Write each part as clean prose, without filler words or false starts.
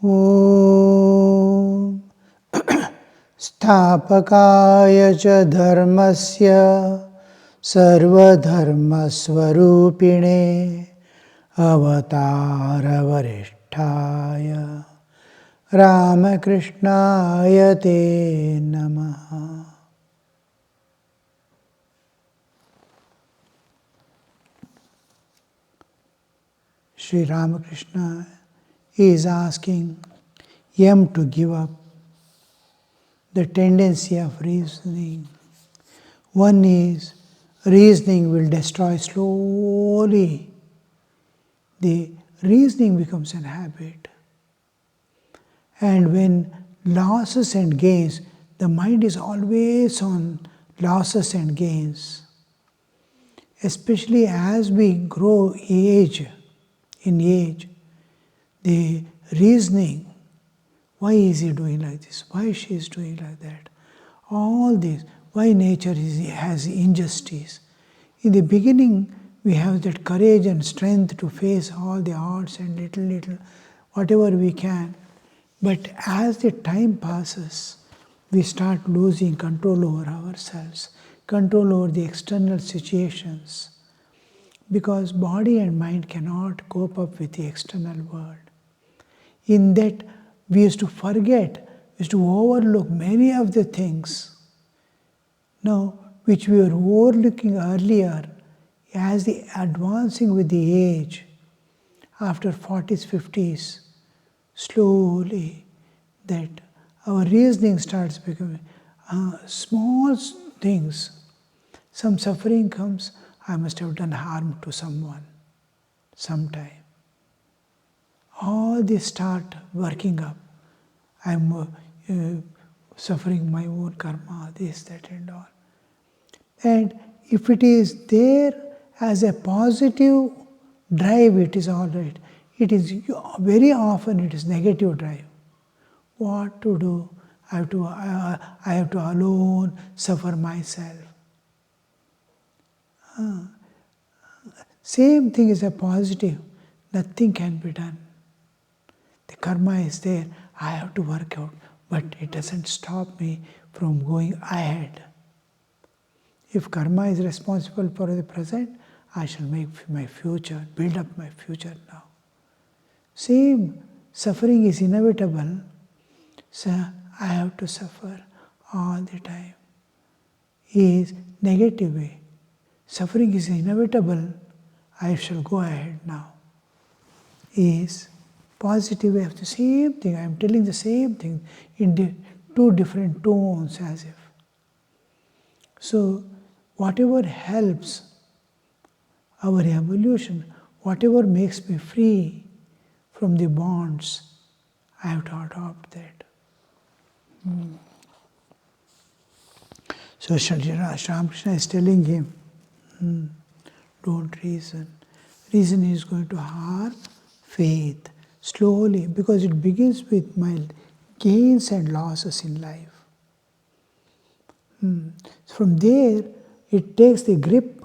Om Sthapakaya cha dharmasya sarvadharmasvarupine avatara varisthaya Ramakrishnaya te namaha. Sri Ramakrishna is asking Yam to give up the tendency of reasoning. One is reasoning will destroy slowly. The reasoning becomes an habit. And when losses and gains, the mind is always on losses and gains. Especially as we grow in age, the reasoning, why is he doing like this? Why she is doing like that? All this, why nature has injustice. In the beginning, we have that courage and strength to face all the odds and little, whatever we can. But as the time passes, we start losing control over ourselves, control over the external situations, because body and mind cannot cope up with the external world. In that, we used to forget, we used to overlook many of the things now which we were overlooking earlier. As the advancing with the age, after 40s, 50s, slowly that our reasoning starts becoming small things. Some suffering comes, I must have done harm to someone sometime. All this start working up. I'm suffering my own karma, this, that and all. And if it is there as a positive drive, it is all right. It is very often it is negative drive. What to do? I have to alone suffer myself. Same thing is a positive. Nothing can be done. The karma is there. I have to work out, but it doesn't stop me from going ahead. If karma is responsible for the present, I shall make my future, build up my future now. Same, suffering is inevitable, so I have to suffer all the time. Is negative way. Suffering is inevitable, I shall go ahead now. Is positive way of the same thing. I am telling the same thing in two different tones as if. So, whatever helps our evolution, whatever makes me free from the bonds, I have to adopt that. So Sri Ramakrishna is telling him, don't reason. Reason is going to harm faith slowly, because it begins with my gains and losses in life. From there, it takes the grip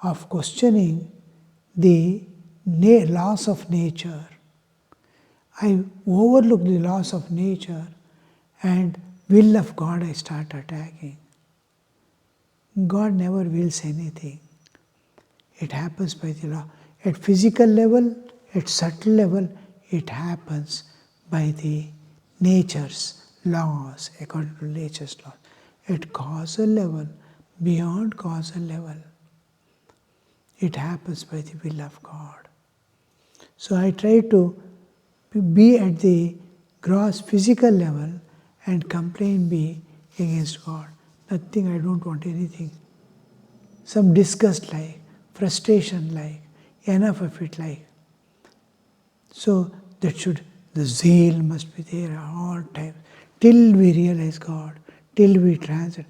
of questioning the loss of nature. I overlook the loss of nature and will of God I start attacking. God never wills anything. It happens by the law. At physical level, at subtle level, it happens by the nature's laws, according to nature's laws. At causal level, beyond causal level, it happens by the will of God. So I try to be at the gross physical level and complain be against God. Nothing, I don't want anything. Some disgust like, frustration like, enough of it like. So the zeal must be there at all times, till we realize God, till we transit,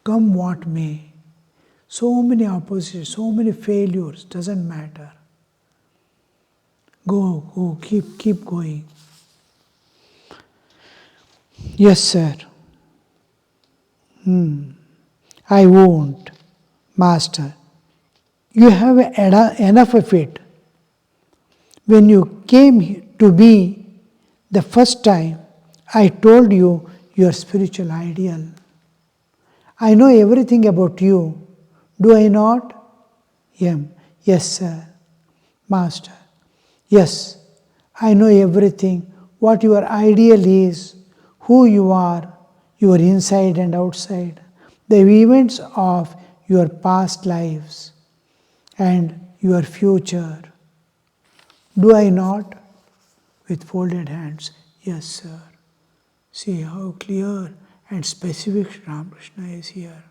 come what may. So many oppositions, so many failures, doesn't matter. Go, keep going. Yes, sir. I won't, Master. You have enough of it. When you came to be, the first time I told you your spiritual ideal. I know everything about you, do I not? M. Yes, sir. Master. Yes, I know everything, what your ideal is, who you are, your inside and outside, the events of your past lives, and your future. Do I not? With folded hands. Yes, sir. See how clear and specific Ramakrishna is here.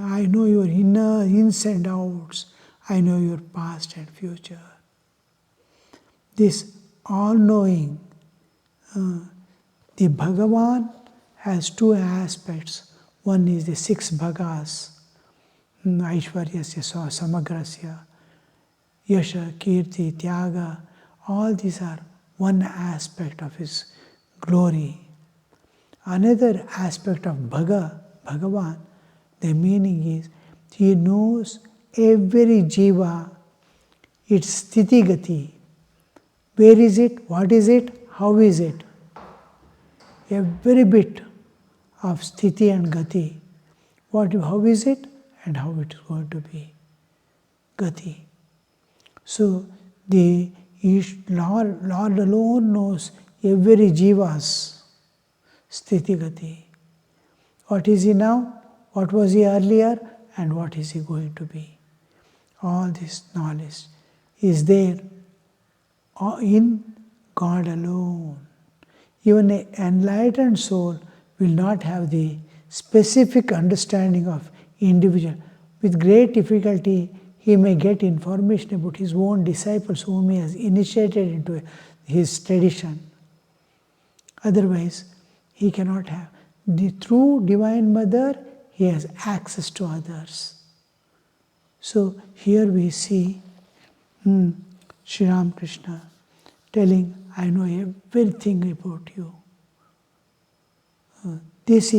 I know your inner ins and outs. I know your past and future. This all-knowing, the Bhagavan has two aspects. One is the six bhagas, Aishwaryasya, Samagrasya, Yasha, Kirti, Tyaga. All these are one aspect of his glory. Another aspect of Bhagavan, the meaning is he knows every jiva, its sthiti gati. Where is it? What is it? How is it? Every bit of sthiti and gati. How is it and how it is going to be? Gati. So the Lord alone knows every jiva's sthiti gati. What is he now? What was he earlier? And what is he going to be? All this knowledge is there in God alone. Even an enlightened soul will not have the specific understanding of individual. With great difficulty, he may get information about his own disciples whom he has initiated into his tradition. Otherwise, he cannot have. Through Divine Mother, he has access to others. So here we see Sri Ramakrishna telling, I know everything about you. This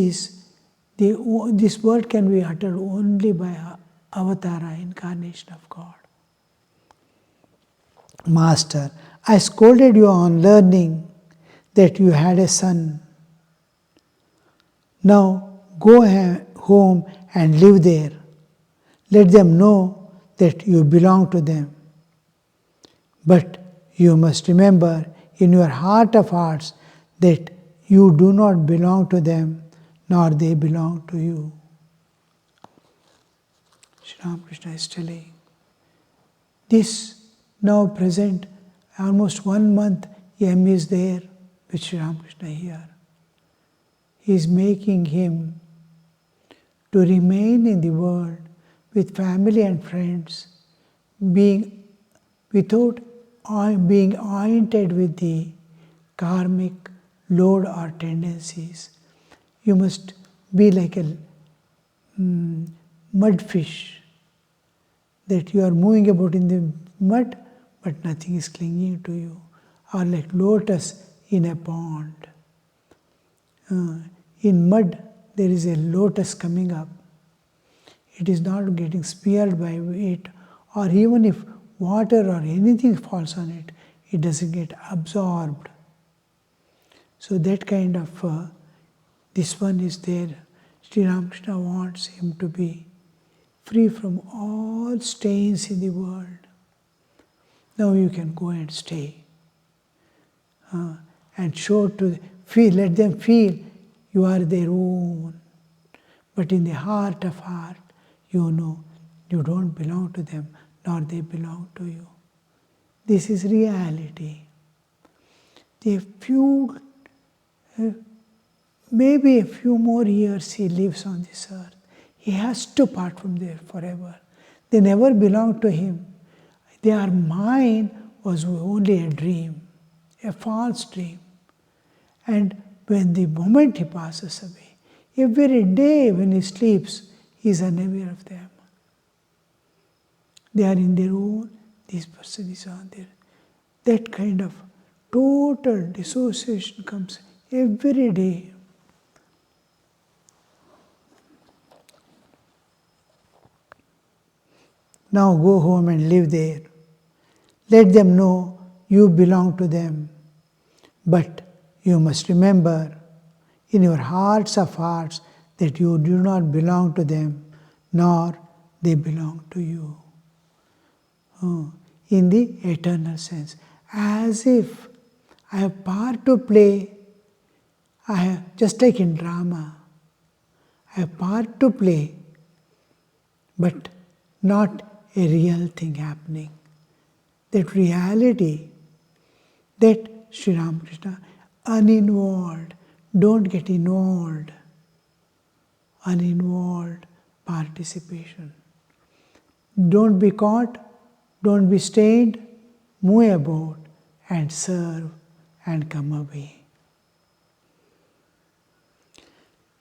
word can be uttered only by avatara, incarnation of God. Master, I scolded you on learning that you had a son. Now go home and live there. Let them know that you belong to them. But you must remember in your heart of hearts that you do not belong to them, nor they belong to you. Sri Ramakrishna is telling. This now present, almost 1 month, M is there with Sri Ramakrishna here. He is making him to remain in the world with family and friends, without being oriented with the karmic load or tendencies. You must be like a mud fish, that you are moving about in the mud, but nothing is clinging to you. Or like lotus in a pond. In mud, there is a lotus coming up. It is not getting speared by it, or even if water or anything falls on it, it doesn't get absorbed. So that kind of, this one is there. Sri Ramakrishna wants him to be free from all stains in the world. Now you can go and stay. And let them feel you are their own. But in the heart of heart, you know you don't belong to them, nor they belong to you. This is reality. Maybe a few more years he lives on this earth. He has to part from there forever. They never belong to him. Their mind was only a dream, a false dream. And when the moment he passes away, every day when he sleeps, he is unaware of them. They are in their own, this person is on there. That kind of total dissociation comes every day. Now go home and live there. Let them know you belong to them. But you must remember in your hearts of hearts that you do not belong to them, nor they belong to you. In the eternal sense, as if I have part to play, just like in drama, I have part to play, but not a real thing happening. That reality, that Sri Ramakrishna, uninvolved, don't get involved, uninvolved participation. Don't be caught, don't be stained, move about and serve and come away.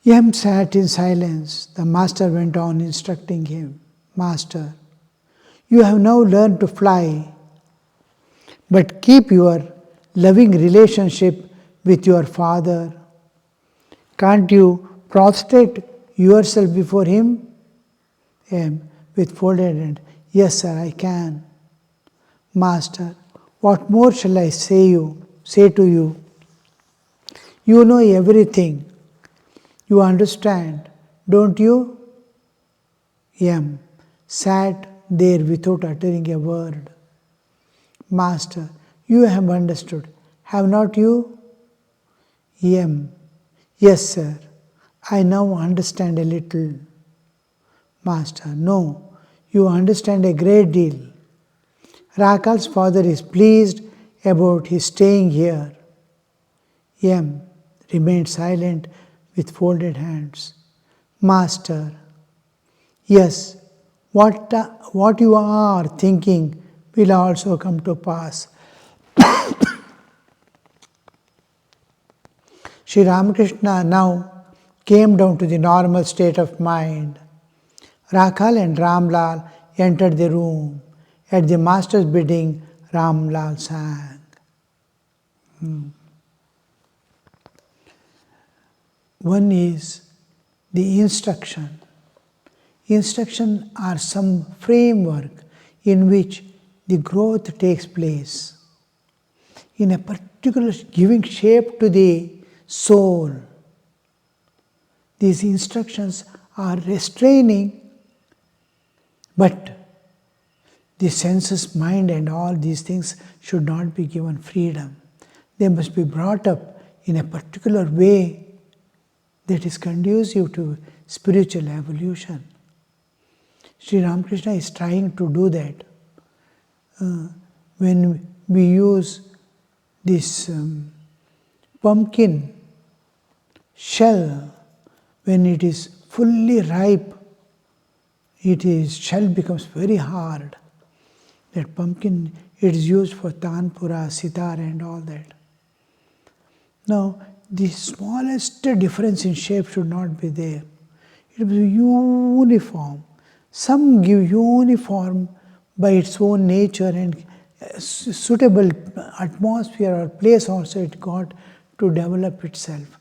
Yam sat in silence. The master went on instructing him. Master, you have now learned to fly, but keep your loving relationship with your father. Can't you prostrate yourself before him? Yam, with folded hand, yes, sir, I can. Master, what more shall I say to you? You know everything. You understand, don't you? Yam sat there without uttering a word. Master, you have understood, have not you? Yam, yes, sir, I now understand a little. Master, no, you understand a great deal. Rakal's father is pleased about his staying here. Yam remained silent with folded hands. Master, yes, what you are thinking will also come to pass. Sri Ramakrishna now came down to the normal state of mind. Rakhal and Ramlal entered the room. At the master's bidding, Ramlal sang. One is the instruction. Instruction are some framework in which the growth takes place. In a particular giving shape to the soul. These instructions are restraining, but the senses, mind and all these things should not be given freedom. They must be brought up in a particular way that is conducive to spiritual evolution. Sri Ramakrishna is trying to do that. When we use this pumpkin shell, when it is fully ripe, shell becomes very hard. That pumpkin, it is used for tanpura, sitar and all that. Now, the smallest difference in shape should not be there. It will be uniform. Some give uniform by its own nature and suitable atmosphere or place also it got to develop itself.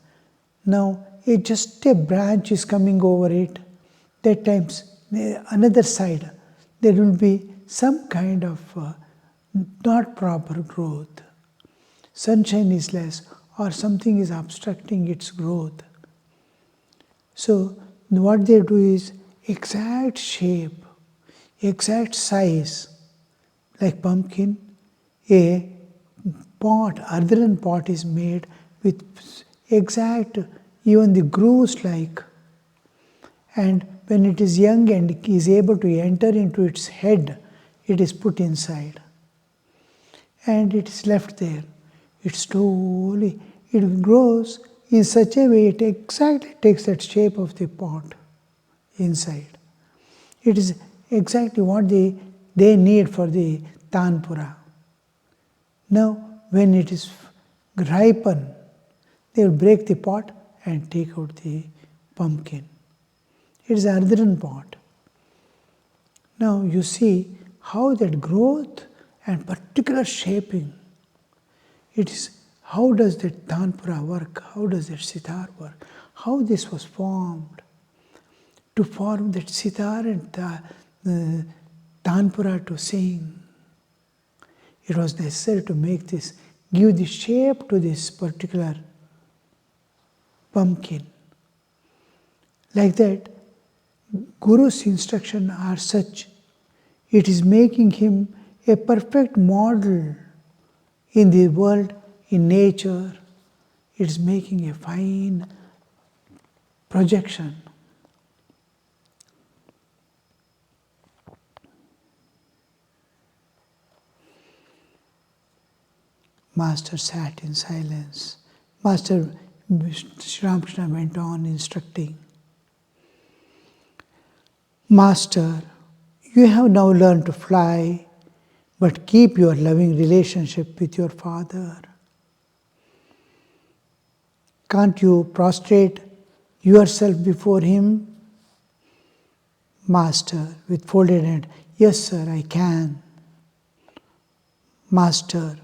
Now, just a branch is coming over it. That times, another side, there will be some kind of not proper growth. Sunshine is less or something is obstructing its growth. So, what they do is exact shape, exact size, like pumpkin, a pot, earthen pot is made with exact, even the grooves like. And when it is young and is able to enter into its head, it is put inside. And it is left there. It slowly, it grows in such a way, it exactly takes that shape of the pot inside. It is exactly what they need for the tanpura. Now, when it is ripen, they will break the pot and take out the pumpkin. It is an earthen pot. Now, you see how that growth and particular shaping, it is how does that tanpura work, how does that sitar work, how this was formed. To form that sitar and tanpura to sing, it was necessary to make this give the shape to this particular pumpkin. Like that, Guru's instructions are such, it is making him a perfect model in the world, in nature. It is making a fine projection. Master sat in silence. Master Sri Ramakrishna went on instructing. Master, you have now learned to fly, but keep your loving relationship with your father. Can't you prostrate yourself before him? Master, with folded hand, yes sir, I can. Master,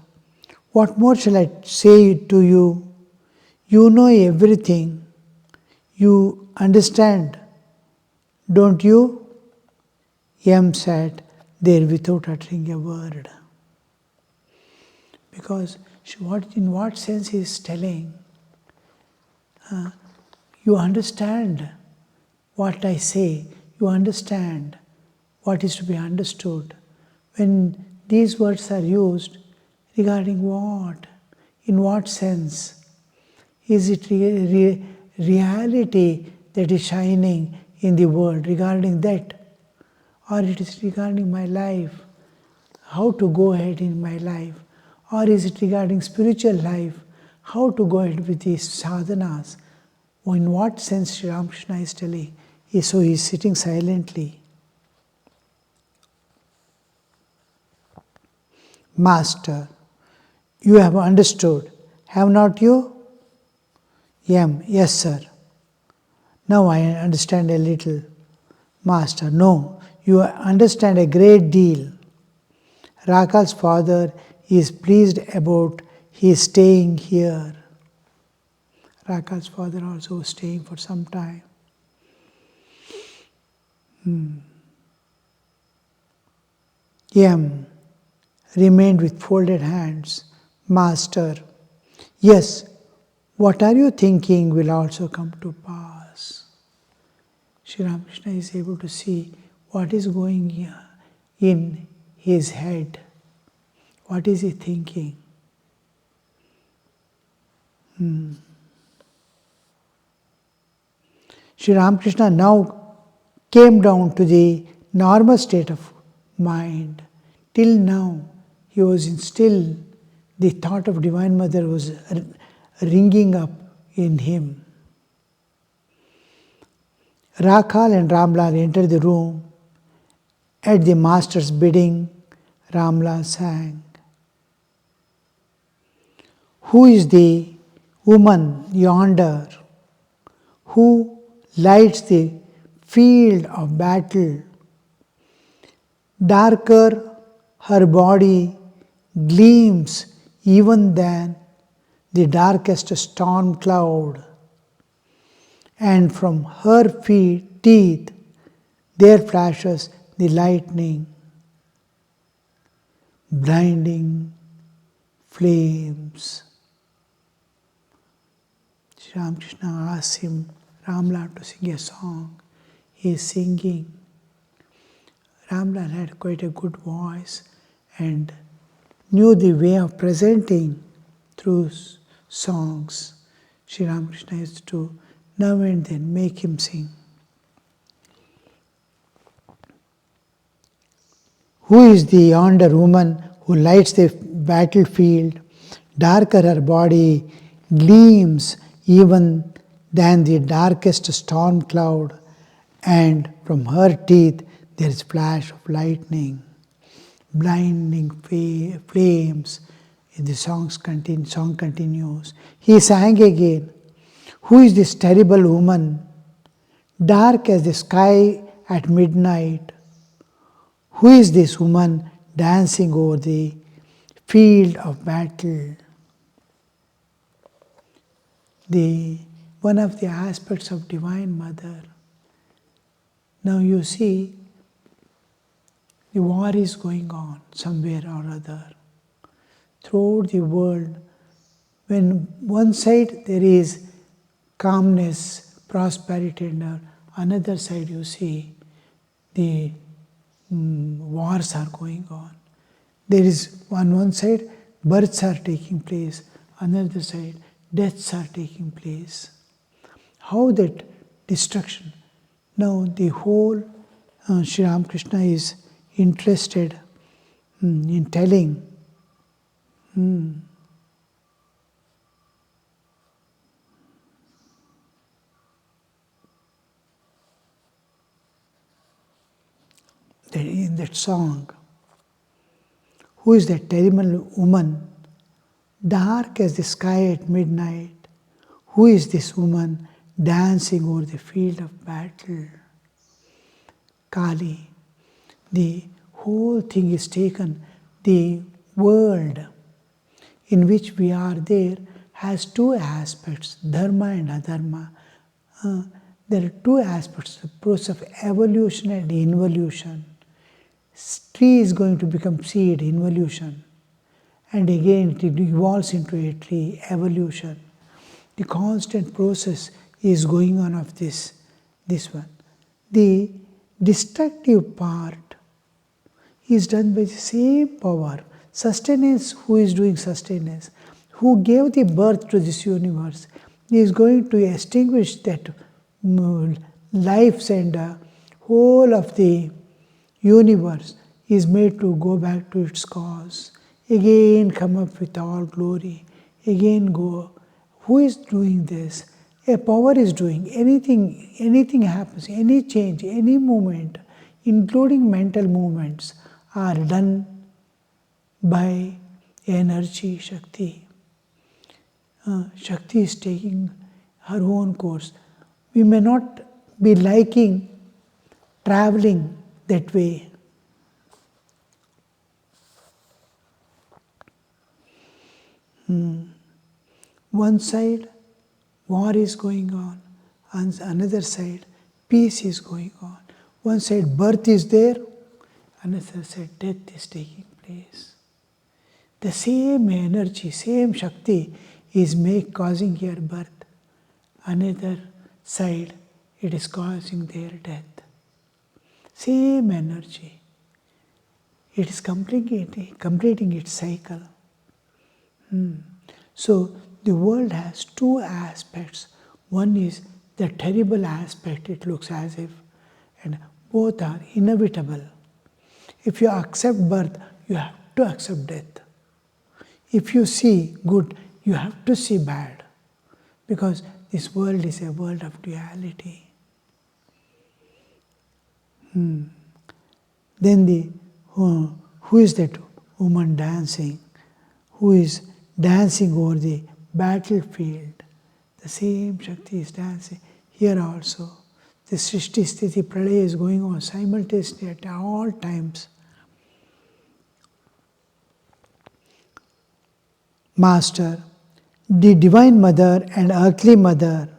what more shall I say to you? You know everything. You understand, don't you? M sat there without uttering a word. Because in what sense he is telling? You understand what I say. You understand what is to be understood. When these words are used, regarding what? In what sense? Is it reality that is shining in the world regarding that? Or it is regarding my life, how to go ahead in my life? Or is it regarding spiritual life, how to go ahead with these sadhanas? Or in what sense Sri Ramakrishna is telling? So he is sitting silently. Master, you have understood, have not you? Yes sir. Now I understand a little. Master, no, you understand a great deal. Rakal's father is pleased about his staying here. Rakal's father also was staying for some time. Remained with folded hands. Master, yes, what are you thinking will also come to pass. Sri Ramakrishna is able to see what is going in his head. What is he thinking? Sri Ramakrishna now came down to the normal state of mind. Till now, he was still, the thought of Divine Mother was ringing up in him. Rakal and Ramlal entered the room. At the master's bidding, Ramlal sang. Who is the woman yonder who lights the field of battle? Darker her body gleams even than the darkest storm cloud, and from her teeth there flashes the lightning, blinding flames. Sri Ramakrishna asks him, Ramlal, to sing a song. He is singing. Ramlal had quite a good voice and knew the way of presenting through songs. Sri Ramakrishna used to now and then make him sing. Who is the yonder woman who lights the battlefield? Darker her body gleams even than the darkest storm cloud, and from her teeth there is flash of lightning, blinding flames. The song continues. He sang again. Who is this terrible woman, dark as the sky at midnight? Who is this woman dancing over the field of battle? One of the aspects of Divine Mother. Now you see, the war is going on somewhere or other. throughout the world. When one side there is calmness, prosperity, and another side you see the wars are going on. There is on one side births are taking place, another side deaths are taking place. How that destruction? Now the whole Sri Ramakrishna is interested in telling that in that song, who is that terrible woman, dark as the sky at midnight? Who is this woman dancing over the field of battle? Kali. The whole thing is taken. The world in which we are there has two aspects, dharma and adharma. There are two aspects, the process of evolution and involution. Tree is going to become seed, involution. And again it evolves into a tree, evolution. The constant process is going on of this one. The destructive part is done by the same power. Sustenance, who is doing sustenance? Who gave the birth to this universe? He is going to extinguish that lives and whole of the universe is made to go back to its cause. Again come up with all glory. Again go. Who is doing this? A power is doing. Anything happens, any change, any movement, including mental movements, are done by energy, Shakti. Shakti is taking her own course. We may not be liking traveling that way. One side, war is going on. On another side, peace is going on. One side, birth is there. Another side, death is taking place. The same energy, same Shakti is causing here birth. Another side, it is causing their death. Same energy. It is completing its cycle. So the world has two aspects. One is the terrible aspect, it looks as if, and both are inevitable. If you accept birth, you have to accept death. If you see good, you have to see bad. Because this world is a world of duality. Then who is that woman dancing? Who is dancing over the battlefield? The same Shakti is dancing here also. The Srishti Sthiti Pralaya is going on simultaneously at all times. Master, the Divine Mother and Earthly Mother.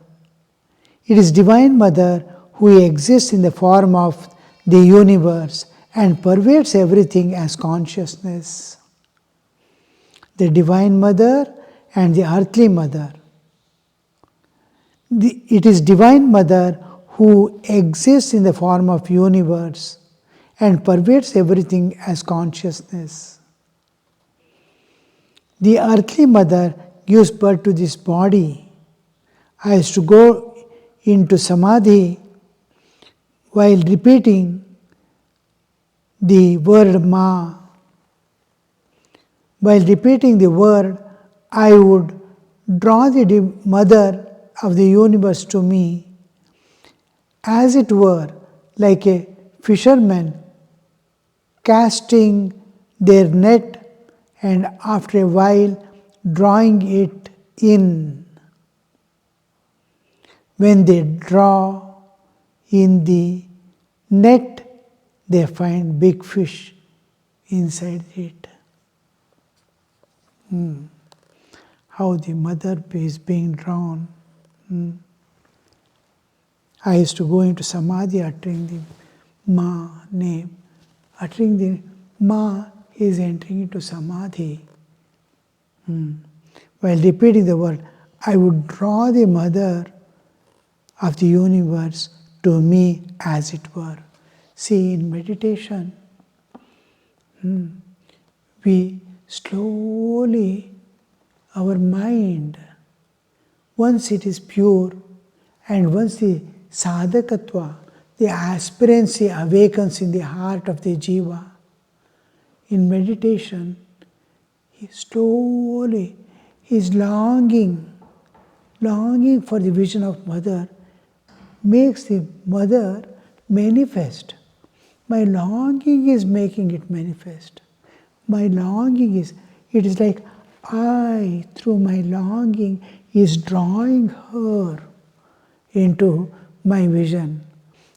It is Divine Mother who exists in the form of the universe and pervades everything as consciousness. The Divine Mother and the Earthly Mother. It is Divine Mother who exists in the form of universe and pervades everything as consciousness. The Earthly Mother gives birth to this body. I used to go into Samadhi while repeating the word Ma. While repeating the word, I would draw the Mother of the universe to me, as it were, like a fisherman casting their net and after a while drawing it in. When they draw in the net, they find big fish inside it. How the mother is being drawn. I used to go into Samadhi uttering the Ma name. Uttering the Ma is entering into Samadhi. While repeating the word, I would draw the mother of the universe to me as it were. See, in meditation, we slowly, our mind, once it is pure and once the sadhakatva, the aspirancy awakens in the heart of the jiva, in meditation, he slowly is longing for the vision of mother, makes the mother manifest. My longing is making it manifest. My longing is, it is like I, through my longing, is drawing her into my vision.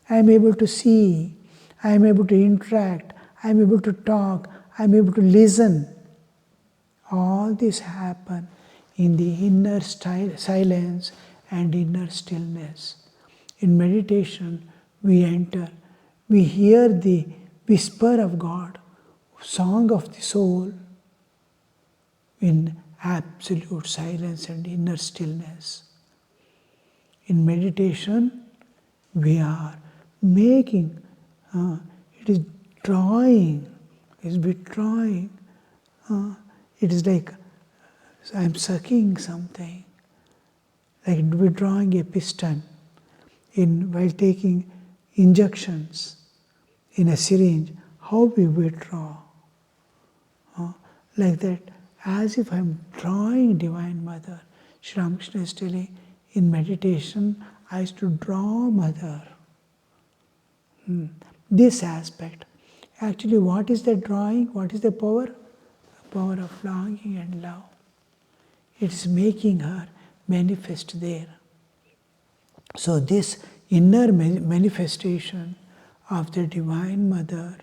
I am able to see, I am able to interact, I am able to talk, I am able to listen. All this happen in the inner silence and inner stillness. In meditation, we enter, we hear the whisper of God, song of the soul, in absolute silence and inner stillness. In meditation, we are making, it is drawing, it is withdrawing. It is like I am sucking something, like withdrawing a piston while taking injections in a syringe. How we withdraw, like that, as if I am drawing Divine Mother. Sri Ramakrishna is telling, in meditation, I used to draw Mother. This aspect. Actually, what is the drawing? What is the power? The power of longing and love. It is making her manifest there. So this inner manifestation of the Divine Mother,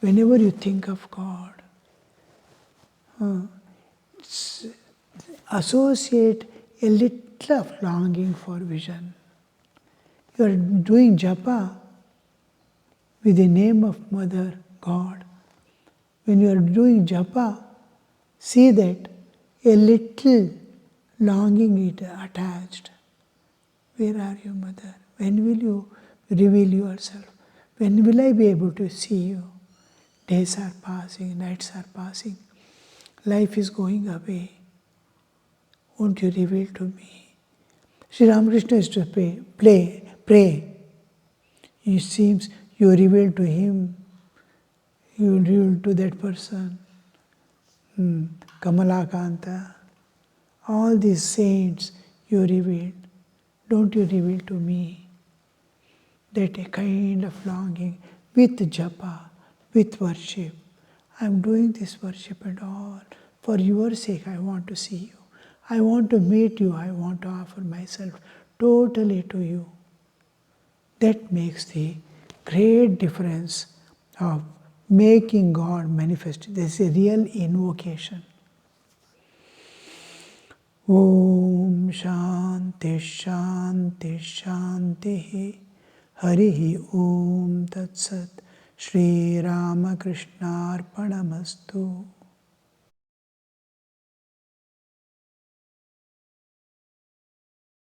whenever you think of God, associate a little of longing for vision. You are doing japa with the name of Mother God. When you are doing japa, see that a little longing is attached. Where are you, Mother? When will you reveal yourself? When will I be able to see you? Days are passing, nights are passing. Life is going away. Won't you reveal to me? Sri Ramakrishna is to pray. It seems you reveal to him, you reveal to that person. Kamalakanta, all these saints you revealed. Don't you reveal to me that a kind of longing with japa, with worship. I am doing this worship and all. For your sake, I want to see you. I want to meet you. I want to offer myself totally to you. That makes the great difference of making God manifest. This is a real invocation. Om Shanti Shanti Shanti Harihi Om Tat Sat Shri Ramakrishna Arpanamastu.